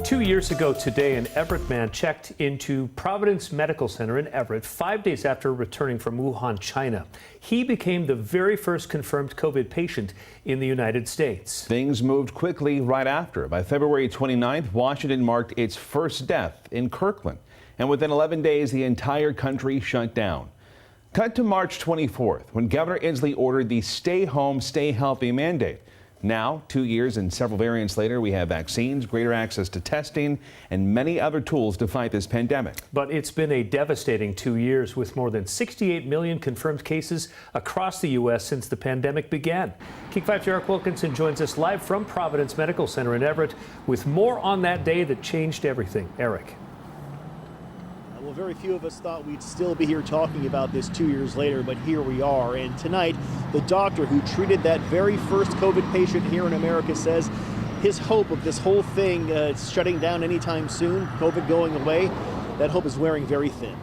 2 years ago today, an Everett man checked into Providence Medical Center in Everett 5 days after returning from Wuhan, China. He became the very first confirmed COVID patient in the United States. Things moved quickly right after. By February 29th, Washington marked its first death in Kirkland. And within 11 days, the entire country shut down. Cut to March 24th, when Governor Inslee ordered the stay home, stay healthy mandate. Now, 2 years and several variants later, we have vaccines, greater access to testing, and many other tools to fight this pandemic. But it's been a devastating 2 years, with more than 68 million confirmed cases across the U.S. since the pandemic began. King 5's Eric Wilkinson joins us live from Providence Medical Center in Everett with more on that day that changed everything. Eric. Well, very few of us thought we'd still be here talking about this 2 years later, but here we are. And tonight, the doctor who treated that very first COVID patient here in America says his hope of this whole thing shutting down anytime soon, COVID going away, that hope is wearing very thin.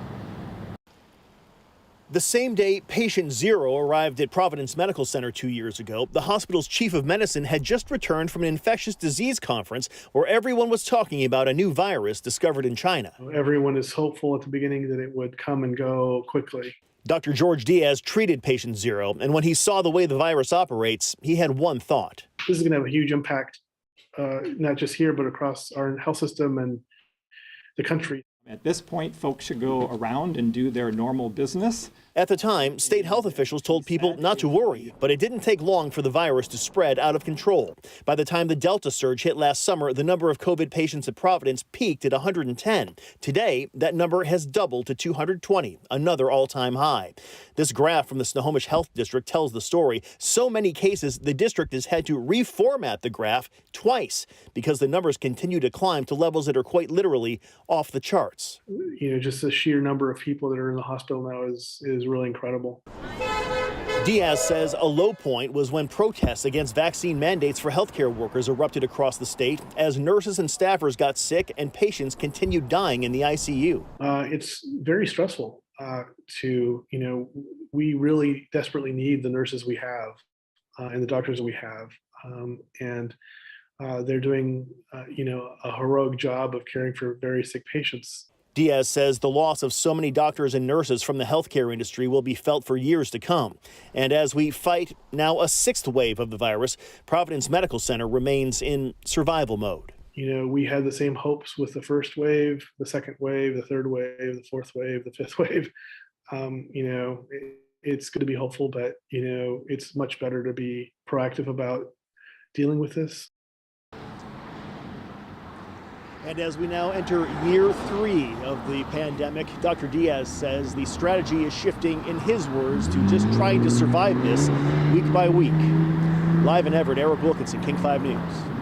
The same day patient zero arrived at Providence Medical Center 2 years ago, the hospital's chief of medicine had just returned from an infectious disease conference where everyone was talking about a new virus discovered in China. Everyone is hopeful at the beginning that it would come and go quickly. Dr. George Diaz treated patient zero, and when he saw the way the virus operates, he had one thought. This is going to have a huge impact, not just here, but across our health system and the country. At this point, folks should go around and do their normal business. At the time, state health officials told people not to worry, but it didn't take long for the virus to spread out of control. By the time the Delta surge hit last summer, the number of COVID patients at Providence peaked at 110. Today, that number has doubled to 220, another all-time high. This graph from the Snohomish Health District tells the story. So many cases, the district has had to reformat the graph twice because the numbers continue to climb to levels that are quite literally off the charts. You know, just the sheer number of people that are in the hospital now is really incredible. Diaz says a low point was when protests against vaccine mandates for healthcare workers erupted across the state as nurses and staffers got sick and patients continued dying in the ICU. It's very stressful we really desperately need the nurses we have and the doctors we have. They're doing, a heroic job of caring for very sick patients. Diaz says the loss of so many doctors and nurses from the healthcare industry will be felt for years to come. And as we fight now a sixth wave of the virus, Providence Medical Center remains in survival mode. You know, we had the same hopes with the first wave, the second wave, the third wave, the fourth wave, the fifth wave. It's good to be hopeful, but, it's much better to be proactive about dealing with this. And as we now enter year 3 of the pandemic, Dr. Diaz says the strategy is shifting, in his words, to just trying to survive this week by week. Live in Everett, Eric Wilkinson, King 5 News.